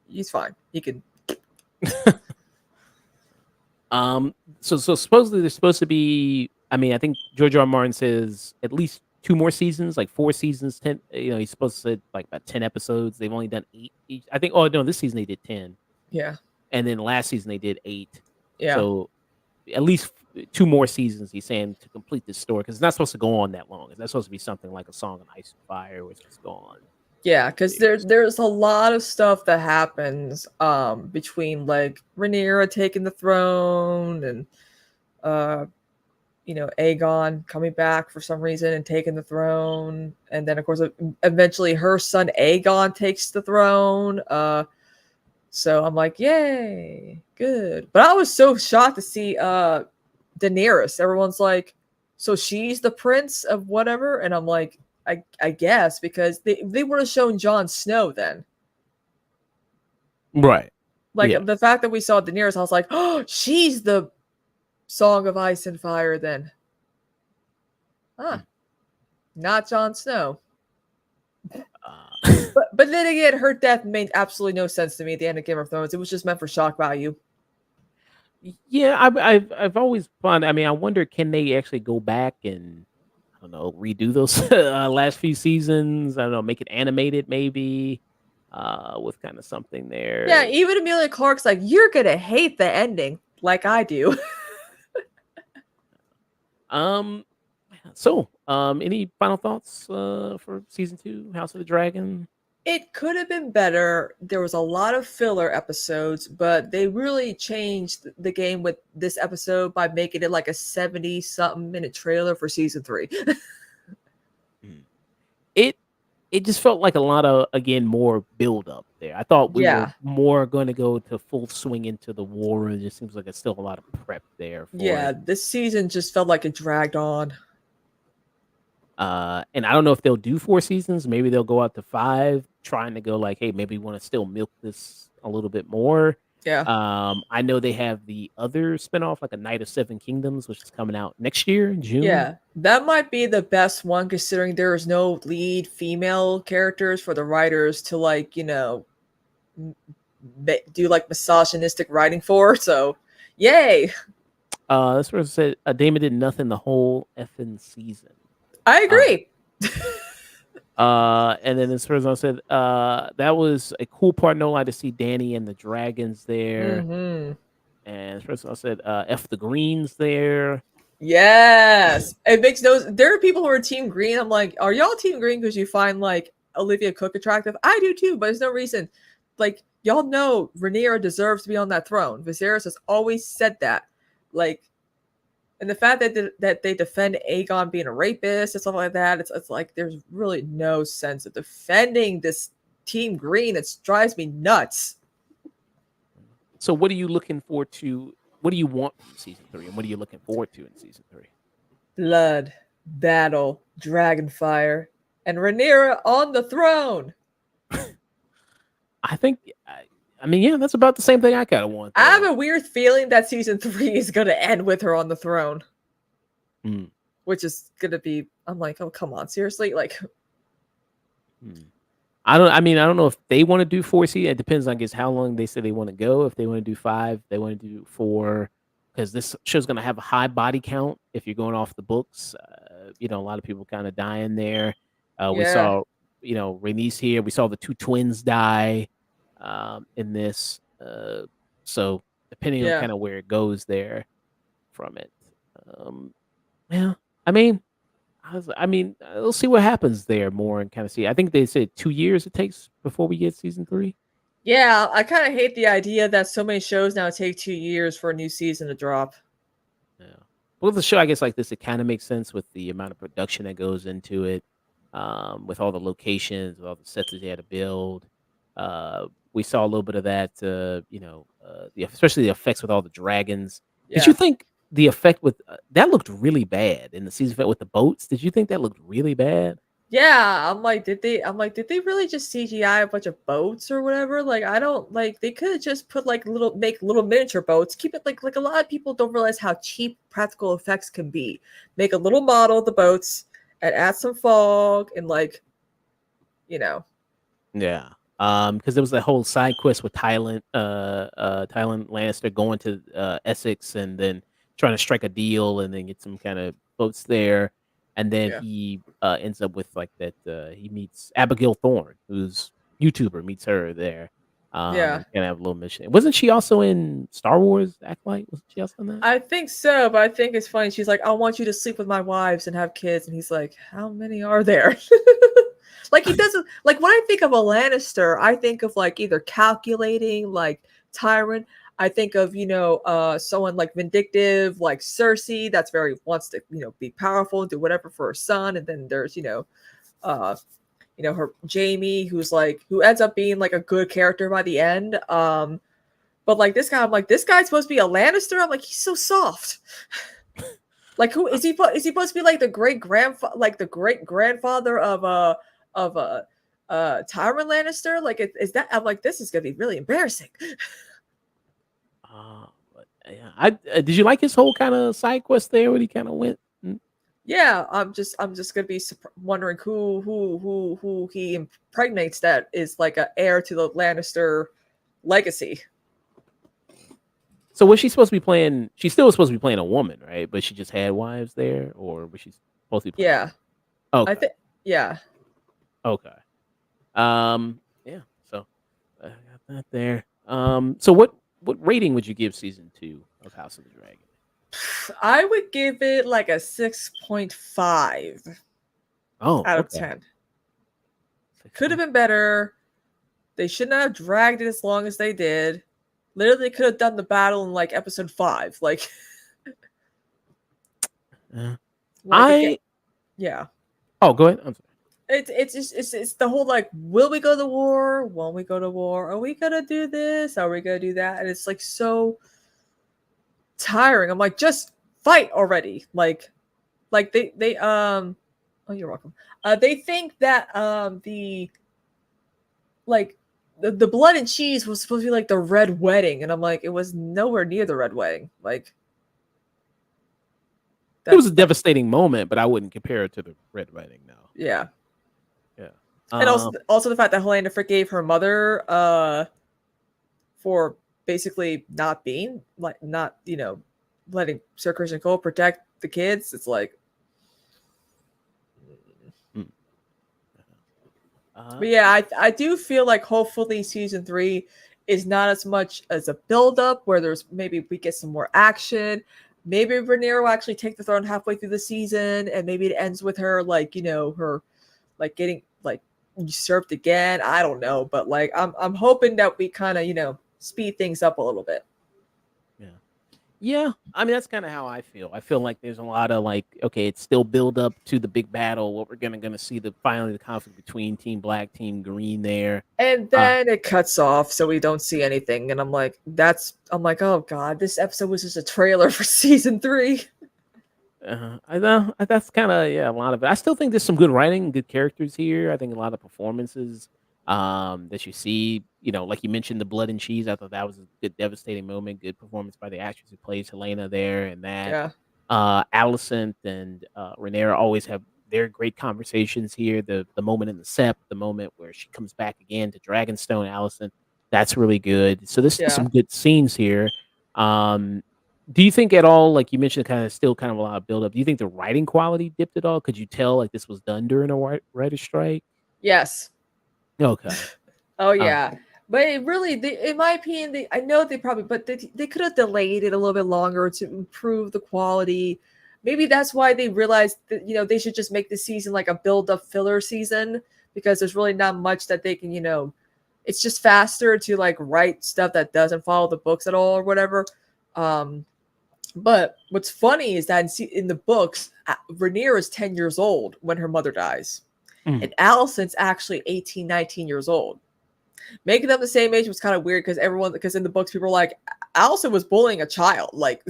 He's fine. He can. So supposedly there's supposed to be. I mean, I think George R. R. Martin says at least 2 more seasons, like 4 seasons, 10. He's supposed to say like about 10 episodes. They've only done 8 each. I think. Oh no, this season they did 10, Yeah. and then last season they did 8. Yeah. So at least 2 more seasons. He's saying to complete this story because it's not supposed to go on that long. It's not supposed to be something like A Song of Ice and Fire, where it's supposed to go on Yeah, because years. there's a lot of stuff that happens between like Rhaenyra taking the throne and uh Aegon coming back for some reason and taking the throne, and then of course eventually her son Aegon takes the throne. So I'm like, yay, good. But I was so shocked to see Daenerys. Everyone's like, so she's the prince of whatever, and I'm like, I guess because they would have shown Jon Snow then. Right. Like Yeah. the fact that we saw Daenerys, I was like, oh, she's the Song of Ice and Fire then. Huh. Not Jon Snow. But then again, her death made absolutely no sense to me at the end of Game of Thrones. It was just meant for shock value. Yeah, I've always found. I mean, I wonder can they actually go back and I don't know redo those last few seasons? I don't know, make it animated maybe, with kind of something Yeah, there. even Amelia Clark's like, you're gonna hate the ending, like I do. Um, any final thoughts for season 2, House of the Dragon? It could have been better. There was a lot of filler episodes, but they really changed the game with this episode by making it like a 70 something minute trailer for season 3. Mm. It it just felt like a lot of again more build up there. I thought we were Yeah. more going to go to full swing into the war. It just seems like it's still a lot of prep there for Yeah, it. this season just felt like it dragged on. And I don't know if they'll do 4 seasons. Maybe they'll go out to 5, trying to go like, hey, maybe we want to still milk this a little bit more. Yeah. I know they have the other spinoff, like A Night of Seven Kingdoms, which is coming out next year in June. Yeah, that might be the best one considering there is no lead female characters for the writers to like, do like misogynistic writing for. So, yay! That's what I said. Damon did nothing the whole effing season. I Uh, agree. and then as far as I said, that was a cool part. No lie to see Danny and the dragons there. Mm-hmm. And as far as I said, F the Greens there. Yes, it makes no. There are people who are Team Green. I'm like, are y'all Team Green because you find like Olivia Cook attractive? I do too, but there's no reason. Like y'all know, Rhaenyra deserves to be on that throne. Viserys has always said that. Like, and the fact that they defend Aegon being a rapist and stuff like that, it's like there's really no sense of defending this Team Green. It drives me nuts. So, what are you looking forward to? What do you want from season 3, and what are you looking forward to in season 3? Blood, battle, dragonfire, and Rhaenyra on the throne. I think, I mean, yeah, that's about the same thing I kind of want, I have though. a weird feeling that season 3 is going to end with her on the throne, Mm. which is going to be. I'm like, oh come on, seriously, like. Mm. I don't know if they want to do 4 seasons. It depends on, I guess, how long they say they want to go. If they want to do 5, they want to do 4, because this show's going to have a high body count. If you're going off the books, a lot of people kind of dying there. We Yeah, saw, Rhaenys here. We saw the 2 twins die in this. So depending on yeah, kind of where it goes there from it, um, yeah. I mean, we'll see what happens there more and kind of see. I think they said 2 years it takes before we get season 3. yeah. I kind of hate the idea that so many shows now take 2 years for a new season to drop. Yeah. Well, the show, I guess, like this, it kind of makes sense with the amount of production that goes into it, with all the locations, with all the sets that they had to build. We saw a little bit of that, especially the effects with all the dragons. Did you Yeah. think the effect with that looked really bad in the season event with the boats? Did you think that looked really bad? Yeah, did they really just CGI a bunch of boats or whatever? Like I don't like they could have just put like make little miniature boats. Keep it like a lot of people don't realize how cheap practical effects can be. Make a little model of the boats and add some fog and you know. Yeah. Because there was that whole side quest with Tywin Lannister going to Essex and then trying to strike a deal and then get some kind of votes there, and then Yeah. he ends up with like that. He meets Abigail Thorne, who's YouTuber, meets her there. Yeah. And kind of have a little mission. Wasn't she also in Star Wars Acolyte? Wasn't she also in that? I think so, but I think it's funny. She's like, I want you to sleep with my wives and have kids. And he's like, how many are there? Like, he doesn't, like, when I think of a Lannister, I think of like either calculating, like Tyrant. I think of, someone like vindictive, like Cersei, that's very wants to, be powerful and do whatever for her son. And then there's, uh, her Jamie, who ends up being like a good character by the end. But like this guy, I'm like, this guy's supposed to be a Lannister. I'm like, he's so soft. Like, who is he? Is he supposed to be like the great grandfather of Tywin Lannister? Like, is that? I'm like, this is gonna be really embarrassing. But yeah, did you like his whole kind of side quest there when he kind of went? Yeah, I'm just gonna be wondering who he impregnates that is like a heir to the Lannister legacy. So was she supposed to be playing? She still was supposed to be playing a woman, right? But she just had wives there, or was she supposed to be playing? Yeah, Okay. I think. Yeah. Okay. Yeah. So I got that there. So what rating would you give season 2 of House of the Dragon? I would give it like a 6.5 out of 10. Could have been better. They should not have dragged it as long as they did. Literally could have done the battle in like episode 5. Like, yeah. Oh, go ahead. I'm sorry. It's the whole like, will we go to war? Won't we go to war? Are we gonna do this? Are we gonna do that? And it's like so tiring. I'm like, just fight already. Like they oh, you're welcome. They think that the blood and cheese was supposed to be like the red wedding, and I'm like, it was nowhere near the red wedding. Like, it was a devastating moment, but I wouldn't compare it to the red wedding. No. Yeah. Yeah. And also the fact that Helena forgave her mother for basically not being like, not, letting Sir Christian Cole protect the kids. It's like, but yeah, I do feel like hopefully season 3 is not as much as a build-up where there's maybe we get some more action. Maybe Rhaenyra will actually take the throne halfway through the season, and maybe it ends with her like, her like getting like usurped again. I don't know, but like I'm hoping that we kind of, speed things up a little bit. Yeah, I mean that's kind of how I feel. I feel like there's a lot of like, okay, it's still build up to the big battle. What we're gonna see finally the conflict between Team Black, Team Green there, and then it cuts off, so we don't see anything. And I'm like, oh god, this episode was just a trailer for season 3. I know that's kind of a lot of it. I still think there's some good writing, good characters here. I think a lot of performances that you see, like you mentioned, the blood and cheese. I thought that was a good, devastating moment. Good performance by the actress who plays Helena there, and that. Yeah. Alicent and Rhaenyra always have their great conversations here. The moment in the Sept, the moment where she comes back again to Dragonstone, Alicent, that's really good. So there's some good scenes here. Do you think at all, like you mentioned, still kind of a lot of build up? Do you think the writing quality dipped at all? Could you tell like this was done during a writer's strike? Yes. Okay. Oh yeah, but it really, in my opinion, I know they probably, but they could have delayed it a little bit longer to improve the quality. Maybe that's why they realized that they should just make the season like a build-up filler season, because there's really not much that they can it's just faster to like write stuff that doesn't follow the books at all or whatever. But what's funny is that in the books, Rhaenyra is 10 years old when her mother dies. And Alicent's actually 18, 19 years old. Making them the same age was kind of weird because in the books, people were like, Alicent was bullying a child. Like,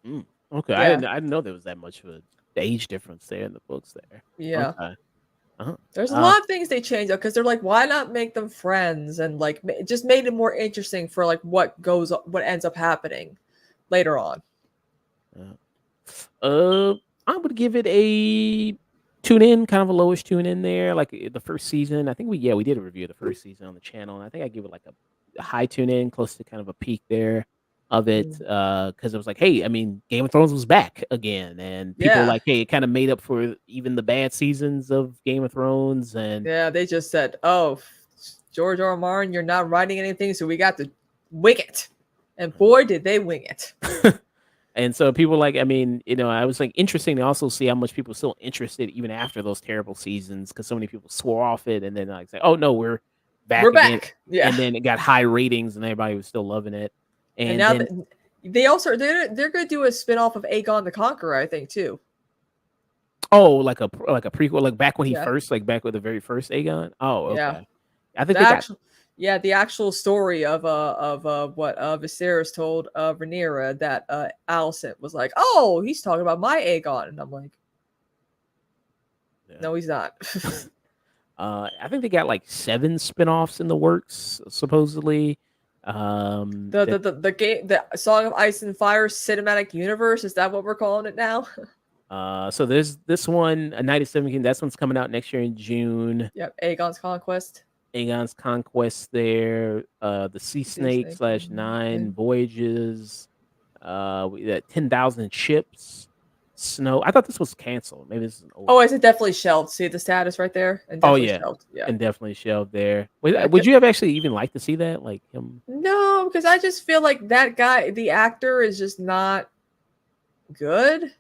okay. Yeah. I didn't know there was that much of an age difference there in the books there. Yeah. Okay. There's a lot of things they changed up because they're like, why not make them friends? And like, it just made it more interesting for like what ends up happening later on. I'm gonna give it a tune in, kind of a lowish tune in there. Like the first season, I think we did a review of the first season on the channel, and I think I gave it like a high tune in, close to kind of a peak there of it, Mm. because it was like, hey, I mean, Game of Thrones was back again, and people were Yeah. like, hey, it kind of made up for even the bad seasons of Game of Thrones, and Yeah, they just said, "Oh, George R. R. Martin, you're not writing anything, so we got to wing it." And boy, did they wing it. and so people like, I mean, I was like interesting to also see how much people were still interested even after those terrible seasons, because so many people swore off it, and then like say, oh no, we're We're back again, back. Yeah. and then it got high ratings, and everybody was still loving it, And and now then they also they're going to do a spin-off of Aegon the Conqueror, I think, too. like a prequel, like back when he Yeah. first, like back with the very first Aegon. Oh, Yeah. okay. I think The they got actual the actual story of what Viserys told Rhaenyra, that Alicent was like, "Oh, he's talking about my Aegon." And I'm like, yeah. "No, he's not." I think they got like 7 spin-offs in the works, supposedly. The game, the Song of Ice and Fire cinematic universe, is that what we're calling it now? So there's this one, A Night of Seven Kingdoms. That's one's coming out next year in June. Yep, Aegon's Conquest. Aegon's Conquest there. The Sea Snake Snake. / Nine Voyages. We got 10,000 Ships. Snow. I thought this was canceled. Maybe this is an old. Oh, is it definitely shelved? See the status right there? And Oh definitely yeah, shelved. Yeah. and definitely shelved there. Yeah, Would you have actually even like to see that? Like him? no, because I just feel like that guy, the actor, is just not good.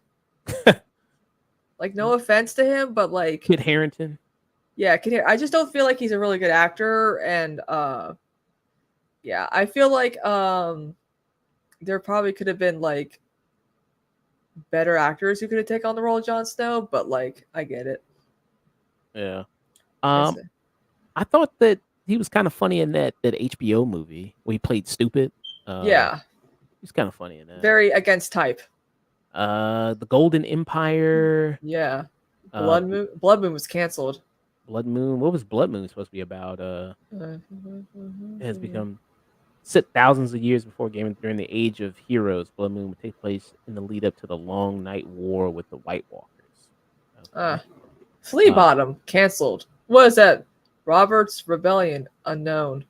Like, no offense to him, but like, Kit Harington. yeah, I just don't feel like he's a really good actor, and yeah, I feel like there probably could have been like better actors who could have taken on the role of Jon Snow, but like, I get it. Yeah. It's- I thought that he was kind of funny in that HBO movie where he played stupid. yeah, He's kind of funny in that. very against type. The Golden Empire. Yeah, Uh, Blood Moon was canceled. Blood Moon. What was Blood Moon supposed to be about? It has become set thousands of years before during the Age of Heroes. Blood Moon would take place in the lead up to the Long Night War with the White Walkers. Okay. Flea Bottom canceled. What is that? Robert's Rebellion unknown.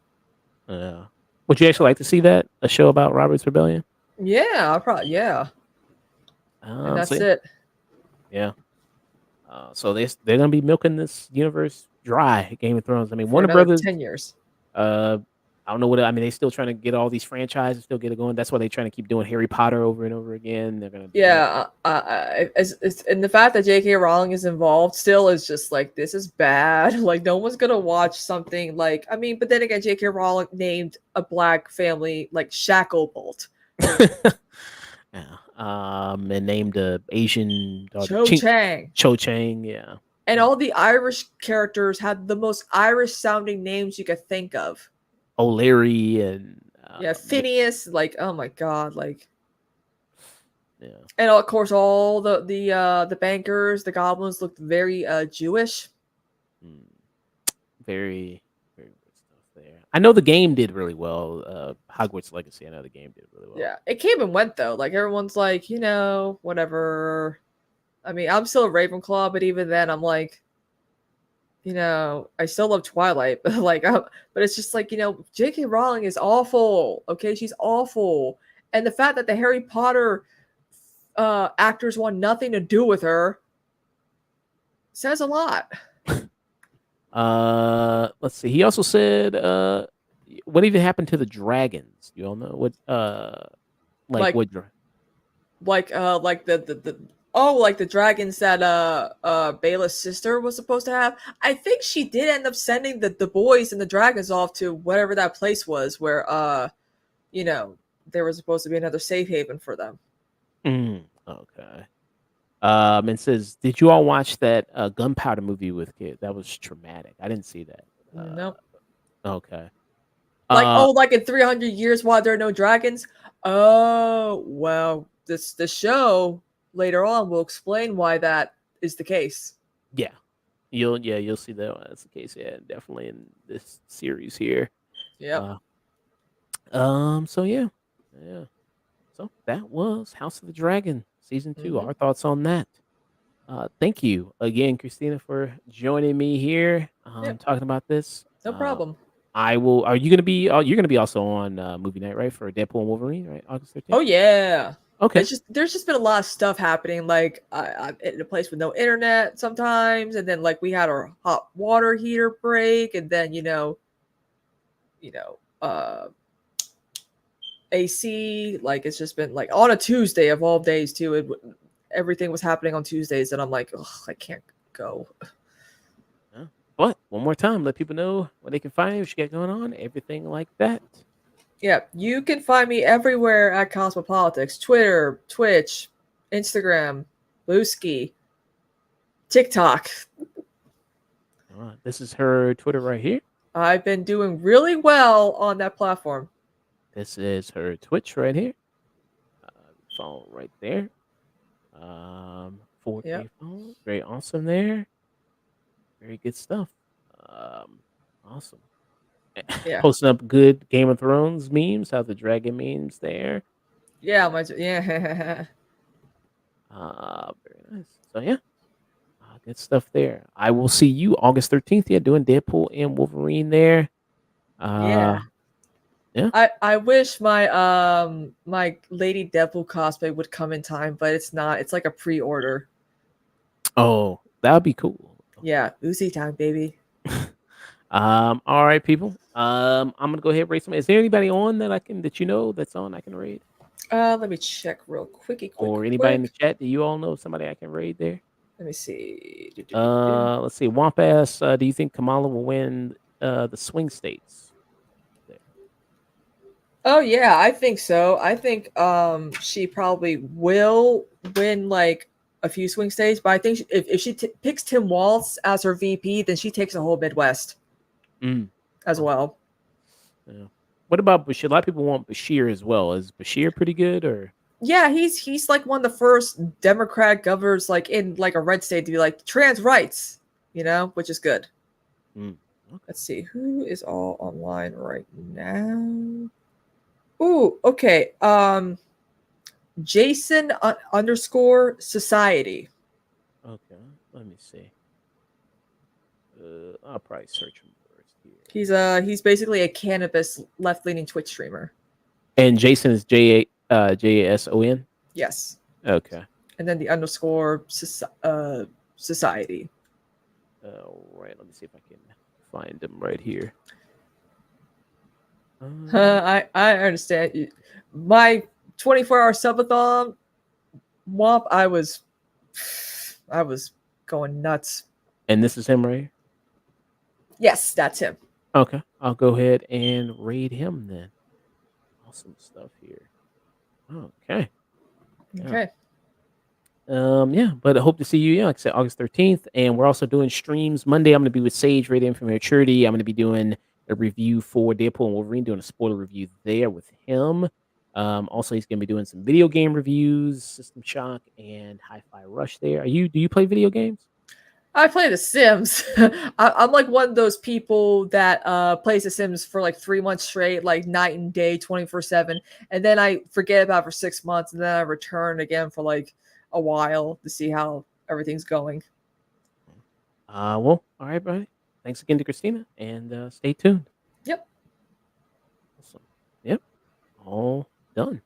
Would you actually like to see that, a show about Robert's Rebellion? Yeah, I'll probably and that's it. Yeah. So they're gonna be milking this universe dry. Game of Thrones. I mean, For Warner another Brothers. 10 years. I don't know what. I mean, they still trying to get all these franchises, still get it going. That's why they're trying to keep doing Harry Potter over and over again. They're gonna. Yeah, and the fact that J.K. Rowling is involved still is just like, this is bad. Like, no one's gonna watch something like, I mean, but then again, J.K. Rowling named a black family like Shacklebolt. Yeah. And named a Asian daughter, Cho Chang. Cho Chang. Yeah. And all the Irish characters had the most Irish sounding names you could think of. O'Leary and Phineas, like, oh my god, like, yeah. And of course all the bankers, the goblins looked very Jewish. Very, very good stuff there. I know the game did really well. Hogwarts Legacy, I know the game did really well. Yeah, it came and went though. Like, everyone's like, whatever. I mean, I'm still a Ravenclaw, but even then I'm like, I still love Twilight, but like, but it's just like, J.K. Rowling is awful. Okay, she's awful, and the fact that the Harry Potter actors want nothing to do with her says a lot. Let's see. He also said, what even happened to the dragons? You all know what? Like what? Like the dragons that Baela's sister was supposed to have. I think she did end up sending the boys and the dragons off to whatever that place was where there was supposed to be another safe haven for them. Okay. And says, did you all watch that Gunpowder movie with kids? That was traumatic. I didn't see that. Nope. Okay. Like in 300 years while there are no dragons. Oh, well, the show later on will explain why that is the case. Yeah. You'll see that that's the case. Yeah, definitely in this series here. Yeah. So yeah. So that was House of the Dragon season 2. Our thoughts on that. Thank you again, Christina, for joining me here, Yep, talking about this. no problem. I will. Are you gonna be? You're gonna be also on movie night, right? For Deadpool and Wolverine, right? August Oh 13th. yeah. Okay. It's just there's just been a lot of stuff happening. Like I'm in a place with no internet sometimes, and then like we had our hot water heater break, and then you know, AC. Like it's just been like on a Tuesday of all days too. Everything was happening on Tuesdays, and I'm like, ugh, I can't go. Yeah. But one more time, let people know what they can find, what you got going on, everything like that. Yeah, you can find me everywhere at Cosmopolitics: Twitter, Twitch, Instagram, Booski, TikTok. This is her Twitter right here. I've been doing really well on that platform. This is her Twitch right here. Phone right there. 4K Yep. phone. Very awesome there. Very good stuff. Awesome. Yeah. Posting up good Game of Thrones memes. Have the dragon memes there. Yeah. Yeah. Very nice. So yeah, good stuff there. I will see you August 13th. Yeah, doing Deadpool and Wolverine there. Yeah. Yeah. I wish my Lady Deadpool cosplay would come in time, but it's not. It's like a pre-order. Oh, that would be cool. Yeah, Uzi time, baby. All right, people. I'm gonna go ahead and rate some. Is there anybody on that you know that's on I can raid? Let me check real quick. Or anybody in the chat that you all know somebody I can raid there? Let me see. Let's see. Womp ass, do you think Kamala will win the swing states? There. Oh yeah, I think so. I think she probably will win like a few swing states, but I think if she picks Tim Walz as her VP, then she takes the whole Midwest as well. Yeah. What about Bashir? A lot of people want Bashir as well. Is Bashir pretty good or? Yeah, he's like one of the first Democrat governors like in like a red state to be like trans rights, which is good. Okay. Let's see who is all online right now. Ooh, okay. Jason underscore society. Okay, let me see. I'll probably search him first here. He's basically a cannabis left leaning Twitch streamer. And Jason is JASON. Yes. Okay. And then the underscore society. All right. Let me see if I can find him right here. I understand. My 24-hour subathon womp. I was going nuts. And this is him right here? Yes, that's him. Okay. I'll go ahead and raid him then. Awesome stuff here. Okay. Okay. Yeah, but I hope to see you, like I said, August 13th. And we're also doing streams. Monday, I'm going to be with Sage, Rated M for Maturity. I'm going to be doing a review for Deadpool and Wolverine, doing a spoiler review there with him. Also, he's going to be doing some video game reviews, System Shock, and Hi-Fi Rush there. Do you play video games? I play The Sims. I'm like one of those people that plays The Sims for like 3 months straight, like night and day, 24/7, and then I forget about it for 6 months, and then I return again for like a while to see how everything's going. Well, all right, buddy. Thanks again to Christina, and stay tuned. Yep. Awesome. Yep. All done.